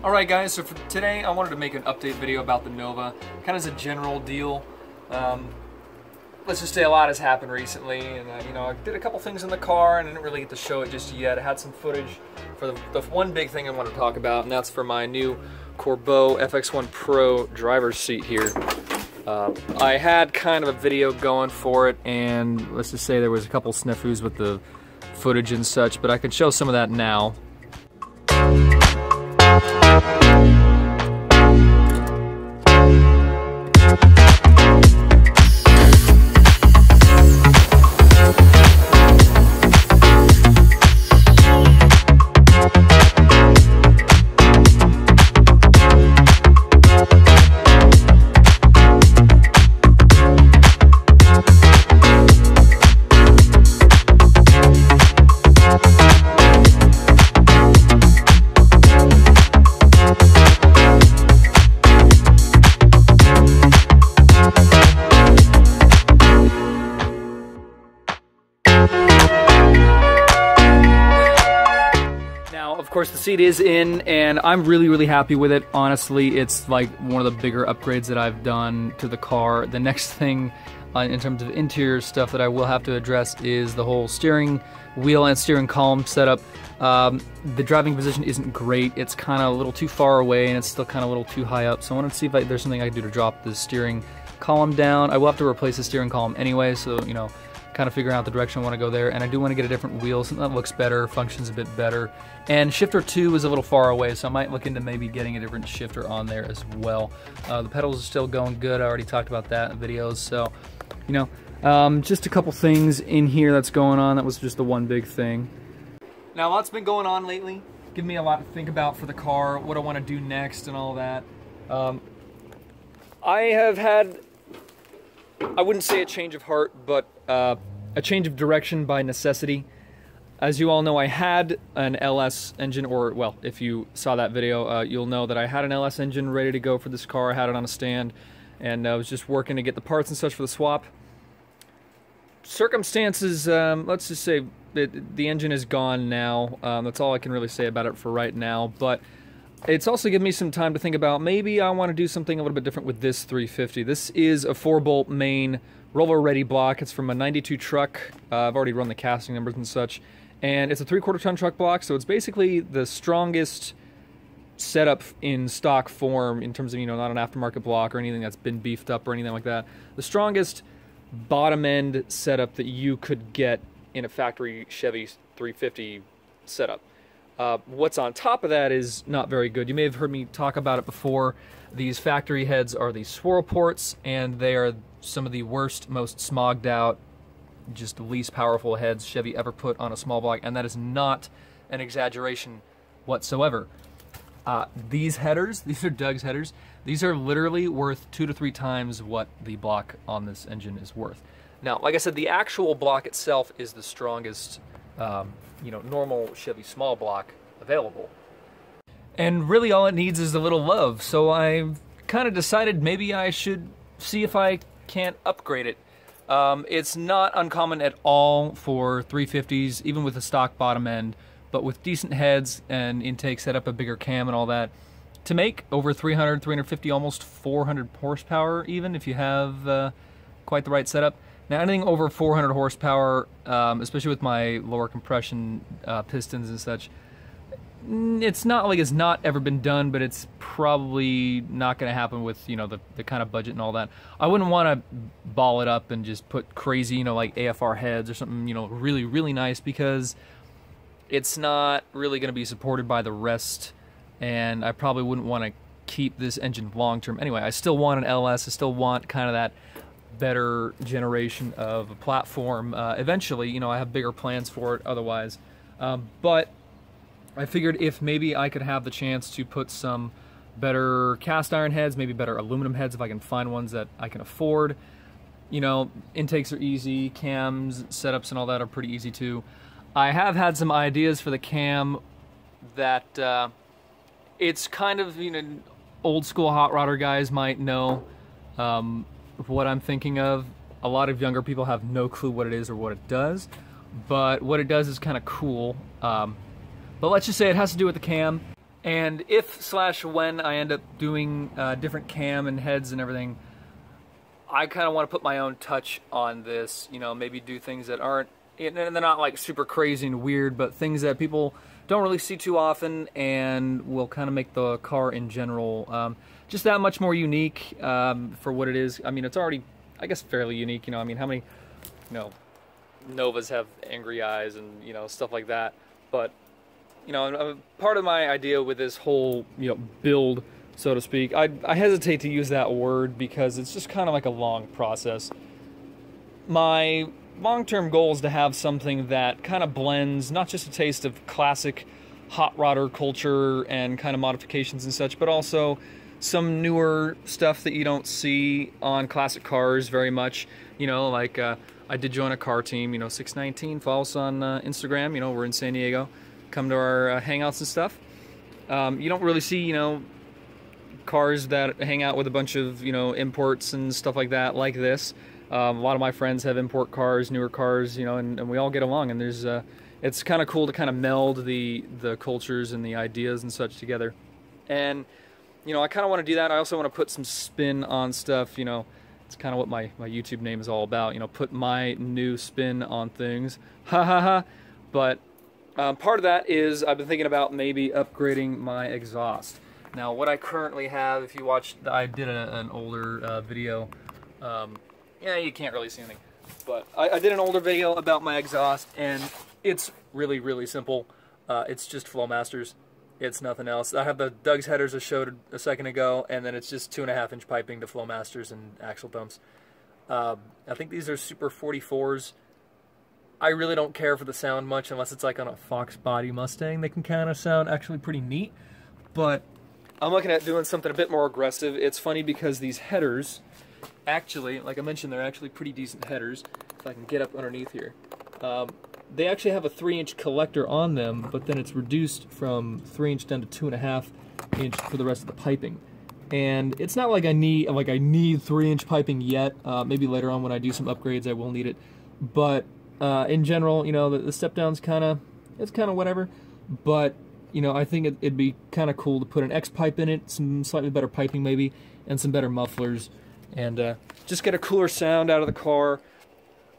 Alright guys, so for today I wanted to make an update video about the Nova, kind of as a general deal. Let's just say a lot has happened recently, and I did a couple things in the car and I didn't really get to show it just yet. I had some footage for the one big thing I want to talk about, and that's for my new Corbeau FX1 Pro driver's seat here. I had kind of a video going for it, and let's just say there was a couple snafus with the footage and such, but I can show some of that now. Of course, the seat is in, and I'm really happy with it. Honestly, it's like one of the bigger upgrades that I've done to the car. The next thing in terms of interior stuff that I will have to address is the whole steering wheel and steering column setup. The driving position isn't great. It's kind of a little too far away, and it's still kind of a little too high up. So I want to see if there's something I can do to drop the steering column down. I will have to replace the steering column anyway, so kind of figuring out the direction I want to go there. And I do want to get a different wheel, something that looks better, functions a bit better. And shifter 2 is a little far away, so I might look into maybe getting a different shifter on there as well. The pedals are still going good. I already talked about that in videos. So, just a couple things in here that's going on. That was just the one big thing. Now, a lot's been going on lately. Giving me a lot to think about for the car, what I want to do next and all that. I have had, I wouldn't say a change of heart, but a change of direction by necessity. As you all know, I had an LS engine, or, well, if you saw that video, you'll know that I had an LS engine ready to go for this car. I had it on a stand, and I was just working to get the parts and such for the swap. Circumstances, let's just say the engine is gone now. That's all I can really say about it for right now, but it's also given me some time to think about maybe I want to do something a little bit different with this 350. This is a 4-bolt main roller-ready block. It's from a 92 truck. I've already run the casting numbers and such. And it's a 3/4 ton truck block, so it's basically the strongest setup in stock form in terms of, not an aftermarket block or anything that's been beefed up or anything like that. The strongest bottom-end setup that you could get in a factory Chevy 350 setup. What's on top of that is not very good. You may have heard me talk about it before. These factory heads are the swirl ports, and they are some of the worst, most smogged out, just least powerful heads Chevy ever put on a small block, and that is not an exaggeration whatsoever. These headers, these are Doug's headers, these are literally worth 2 to 3 times what the block on this engine is worth. Now, like I said, the actual block itself is the strongest, normal Chevy small block available. And really all it needs is a little love, so I kind of decided maybe I should see if I can't upgrade it. It's not uncommon at all for 350s, even with a stock bottom end, but with decent heads and intake set up, a bigger cam and all that, to make over 300, 350, almost 400 horsepower even if you have quite the right setup. Now anything over 400 horsepower, especially with my lower compression pistons and such, it's not like it's not ever been done, but it's probably not going to happen with, the kind of budget and all that. I wouldn't want to ball it up and just put crazy, like AFR heads or something, really nice, because it's not really going to be supported by the rest, and I probably wouldn't want to keep this engine long term. Anyway, I still want an LS. I still want kind of that better generation of a platform. Eventually, I have bigger plans for it otherwise, but I figured if maybe I could have the chance to put some better cast iron heads, maybe better aluminum heads if I can find ones that I can afford. Intakes are easy, cams, setups and all that are pretty easy too. I have had some ideas for the cam that it's kind of, old school hot rodder guys might know what I'm thinking of. A lot of younger people have no clue what it is or what it does, but what it does is kind of cool. But let's just say it has to do with the cam. And if/when I end up doing different cam and heads and everything, I kind of want to put my own touch on this, you know, maybe do things that aren't, and they're not like super crazy and weird, but things that people don't really see too often and will kind of make the car in general just that much more unique for what it is. I mean, it's already, I guess, fairly unique, you know. I mean, how many, you know, Novas have angry eyes and, you know, stuff like that, but you know, part of my idea with this whole, you know, build, so to speak, I hesitate to use that word because it's just kind of like a long process. My long-term goal is to have something that kind of blends not just a taste of classic hot rodder culture and kind of modifications and such, but also some newer stuff that you don't see on classic cars very much. You know, like I did join a car team, you know, 619, follow us on Instagram, you know, we're in San Diego. Come to our hangouts and stuff. You don't really see, you know, cars that hang out with a bunch of, you know, imports and stuff like that, like this. A lot of my friends have import cars, newer cars, you know, and we all get along. And there's, it's kind of cool to kind of meld the cultures and the ideas and such together. And, you know, I kind of want to do that. I also want to put some spin on stuff, you know. It's kind of what my YouTube name is all about, you know, put my new spin on things. Ha ha ha. But part of that is I've been thinking about maybe upgrading my exhaust. Now, what I currently have, if you watched, I did an older video. Yeah, you can't really see anything, but I did an older video about my exhaust, and it's really, really simple. It's just Flowmasters. It's nothing else. I have the Doug's headers I showed a second ago, and then it's just 2.5-inch piping to Flowmasters and axle dumps. I think these are Super 44s. I really don't care for the sound much unless it's like on a Fox body Mustang. They can kind of sound actually pretty neat, but I'm looking at doing something a bit more aggressive. It's funny because these headers, actually, like I mentioned, they're actually pretty decent headers. If I can get up underneath here. They actually have a 3-inch collector on them, but then it's reduced from 3-inch down to 2.5-inch for the rest of the piping. And it's not like I need 3-inch piping yet. Maybe later on when I do some upgrades, I will need it. But in general, you know, the step down's it's kind of whatever, but you know, I think it'd be kind of cool to put an X pipe in it, some slightly better piping maybe, and some better mufflers, and just get a cooler sound out of the car.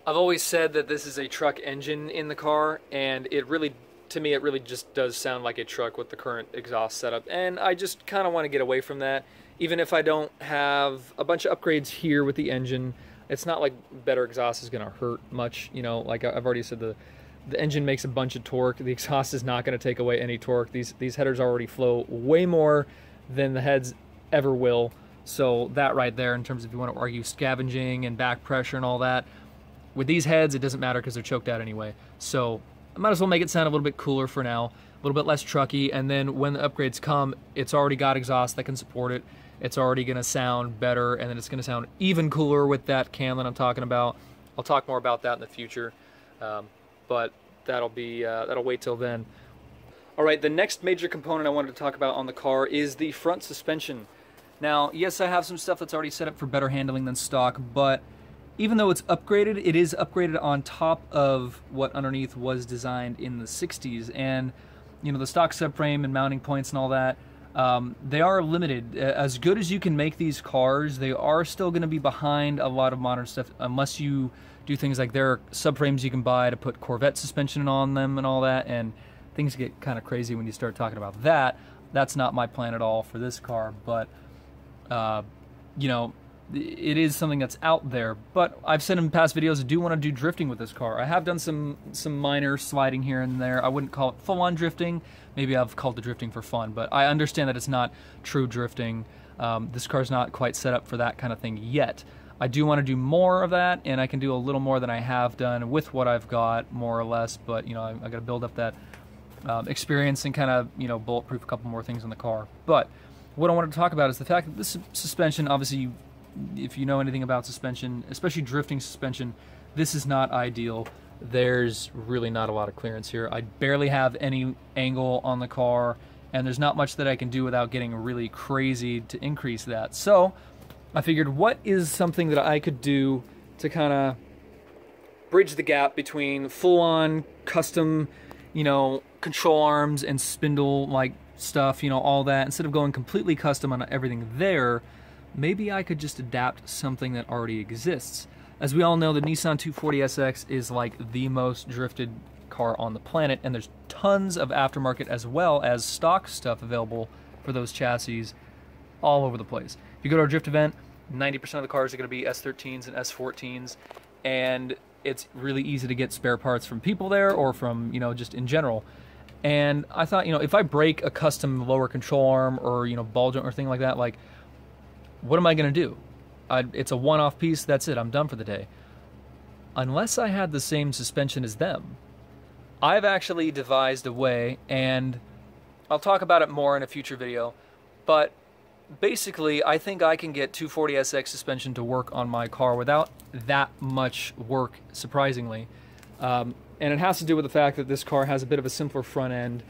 I've always said that this is a truck engine in the car, and it really, to me, it really just does sound like a truck with the current exhaust setup, and I just kind of want to get away from that. Even if I don't have a bunch of upgrades here with the engine, it's not like better exhaust is going to hurt much, you know. Like I've already said, the engine makes a bunch of torque. The exhaust is not going to take away any torque. These headers already flow way more than the heads ever will. So that right there, in terms of if you want to argue scavenging and back pressure and all that, with these heads, it doesn't matter because they're choked out anyway. So I might as well make it sound a little bit cooler for now, a little bit less trucky, and then when the upgrades come, it's already got exhaust that can support it. It's already going to sound better, and then it's going to sound even cooler with that cam that I'm talking about. I'll talk more about that in the future, but that'll wait till then. All right, the next major component I wanted to talk about on the car is the front suspension. Now, yes, I have some stuff that's already set up for better handling than stock, but even though it's upgraded, it is upgraded on top of what underneath was designed in the 60s, and you know, the stock subframe and mounting points and all that, they are limited. As good as you can make these cars, they are still going to be behind a lot of modern stuff unless you do things like there are subframes you can buy to put Corvette suspension on them and all that, and things get kind of crazy when you start talking about that. That's not my plan at all for this car, but you know, it is something that's out there. But I've said in past videos I do want to do drifting with this car. I have done some minor sliding here and there. I wouldn't call it full-on drifting. Maybe I've called it drifting for fun, but I understand that it's not true drifting. This car's not quite set up for that kind of thing yet. I do want to do more of that, and I can do a little more than I have done with what I've got, more or less, but you know, I got to build up that experience and kind of, you know, bulletproof a couple more things in the car. But what I wanted to talk about is the fact that this suspension, obviously, if you know anything about suspension, especially drifting suspension, this is not ideal. There's really not a lot of clearance here. I barely have any angle on the car, and there's not much that I can do without getting really crazy to increase that. So I figured, what is something that I could do to kind of bridge the gap between full-on custom, you know, control arms and spindle, like stuff, you know, all that, instead of going completely custom on everything there, maybe I could just adapt something that already exists. As we all know, the Nissan 240SX is like the most drifted car on the planet, and there's tons of aftermarket as well as stock stuff available for those chassis all over the place. If you go to a drift event, 90% of the cars are going to be S13s and S14s, and it's really easy to get spare parts from people there or from, you know, just in general. And I thought, you know, if I break a custom lower control arm or, you know, ball joint or thing like that, like, what am I going to do? It's a one-off piece, that's it, I'm done for the day. Unless I had the same suspension as them. I've actually devised a way, and I'll talk about it more in a future video, but basically I think I can get 240SX suspension to work on my car without that much work, surprisingly. And it has to do with the fact that this car has a bit of a simpler front end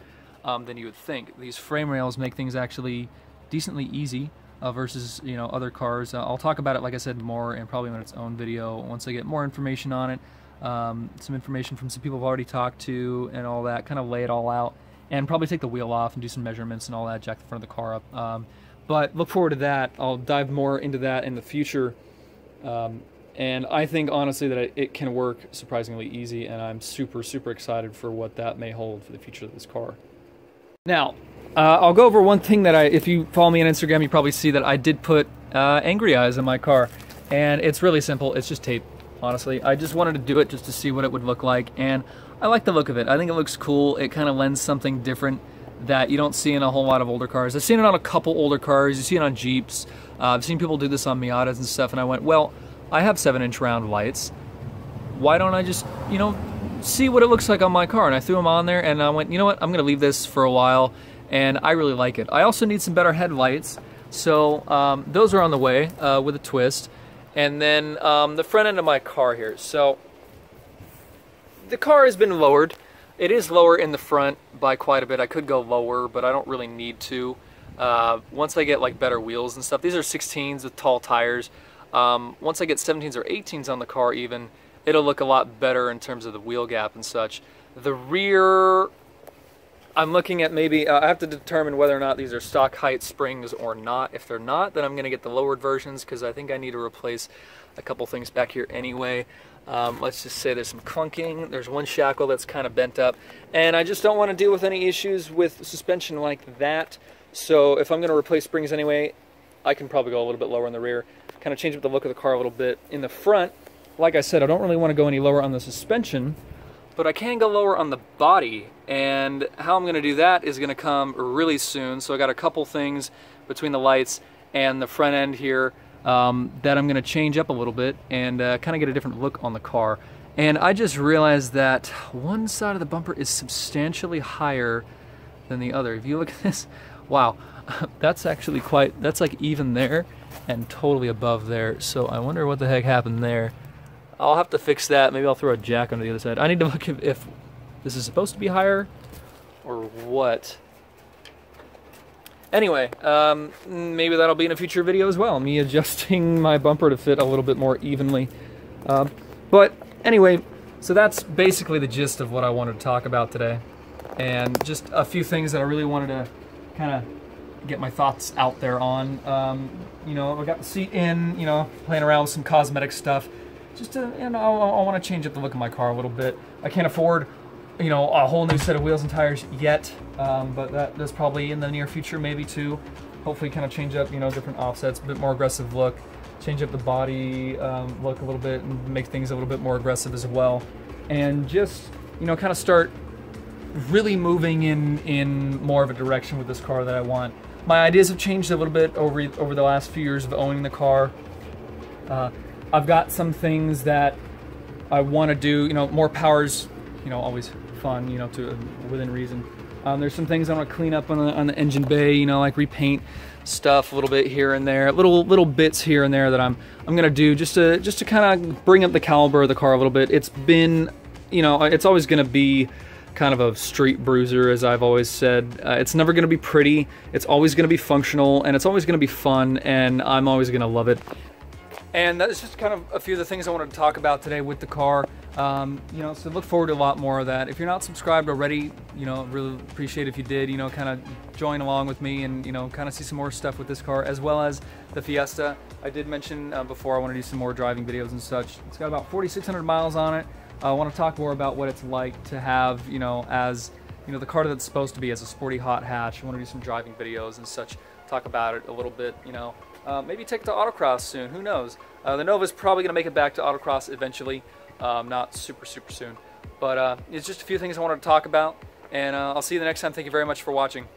than you would think. These frame rails make things actually decently easy. Versus, you know, other cars. I'll talk about it, like I said, more and probably in its own video once I get more information on it. Some information from some people I've already talked to and all that, kind of lay it all out, and probably take the wheel off and do some measurements and all that, jack the front of the car up. But look forward to that. I'll dive more into that in the future. And I think, honestly, that it can work surprisingly easy, and I'm super, super excited for what that may hold for the future of this car. Now, I'll go over one thing that if you follow me on Instagram, you probably see that I did put angry eyes in my car. And it's really simple. It's just tape, honestly. I just wanted to do it just to see what it would look like. And I like the look of it. I think it looks cool. It kind of lends something different that you don't see in a whole lot of older cars. I've seen it on a couple older cars. You see it on Jeeps. I've seen people do this on Miatas and stuff. And I went, well, I have 7-inch round lights. Why don't I just, you know, see what it looks like on my car? And I threw them on there, and I went, you know what? I'm going to leave this for a while. And I really like it. I also need some better headlights, so those are on the way with a twist. And then the front end of my car here. So the car has been lowered. It is lower in the front by quite a bit. I could go lower, but I don't really need to. Once I get like better wheels and stuff, these are 16s with tall tires. Once I get 17s or 18s on the car even, it'll look a lot better in terms of the wheel gap and such. The rear, I'm looking at maybe, I have to determine whether or not these are stock height springs or not. If they're not, then I'm going to get the lowered versions because I think I need to replace a couple things back here anyway. Let's just say there's some clunking. There's one shackle that's kind of bent up. And I just don't want to deal with any issues with suspension like that. So if I'm going to replace springs anyway, I can probably go a little bit lower in the rear. Kind of change up the look of the car a little bit. In the front, like I said, I don't really want to go any lower on the suspension, but I can go lower on the body, and how I'm going to do that is going to come really soon. So I got a couple things between the lights and the front end here that I'm going to change up a little bit and kind of get a different look on the car. And I just realized that one side of the bumper is substantially higher than the other. If you look at this, wow, that's actually quite, that's like even there and totally above there. So I wonder what the heck happened there. I'll have to fix that. Maybe I'll throw a jack onto the other side. I need to look if this is supposed to be higher or what. Anyway, maybe that'll be in a future video as well, me adjusting my bumper to fit a little bit more evenly. But anyway, so that's basically the gist of what I wanted to talk about today. And just a few things that I really wanted to kind of get my thoughts out there on. You know, I got the seat in, you know, playing around with some cosmetic stuff. Just to, you know, I want to change up the look of my car a little bit. I can't afford, you know, a whole new set of wheels and tires yet, but that's probably in the near future, maybe too. Hopefully kind of change up, you know, different offsets, a bit more aggressive look, change up the body look a little bit and make things a little bit more aggressive as well. And just, you know, kind of start really moving in more of a direction with this car that I want. My ideas have changed a little bit over the last few years of owning the car. I've got some things that I want to do, you know, more power's, you know, always fun, you know, to within reason. There's some things I want to clean up on the engine bay, you know, like repaint stuff a little bit here and there, little bits here and there that I'm gonna do just to kind of bring up the caliber of the car a little bit. It's been, you know, it's always gonna be kind of a street bruiser, as I've always said. It's never gonna be pretty. It's always gonna be functional, and it's always gonna be fun, and I'm always gonna love it. And that's just kind of a few of the things I wanted to talk about today with the car. You know, so look forward to a lot more of that. If you're not subscribed already, you know, really appreciate if you did, you know, kind of join along with me and, you know, kind of see some more stuff with this car, as well as the Fiesta. I did mention before I want to do some more driving videos and such. It's got about 4,600 miles on it. I want to talk more about what it's like to have, you know, as, you know, the car that's supposed to be as a sporty hot hatch. I want to do some driving videos and such, talk about it a little bit, you know. Maybe take it to autocross soon, who knows. The Nova's probably going to make it back to autocross eventually, not super soon. But it's just a few things I wanted to talk about, and I'll see you the next time. Thank you very much for watching.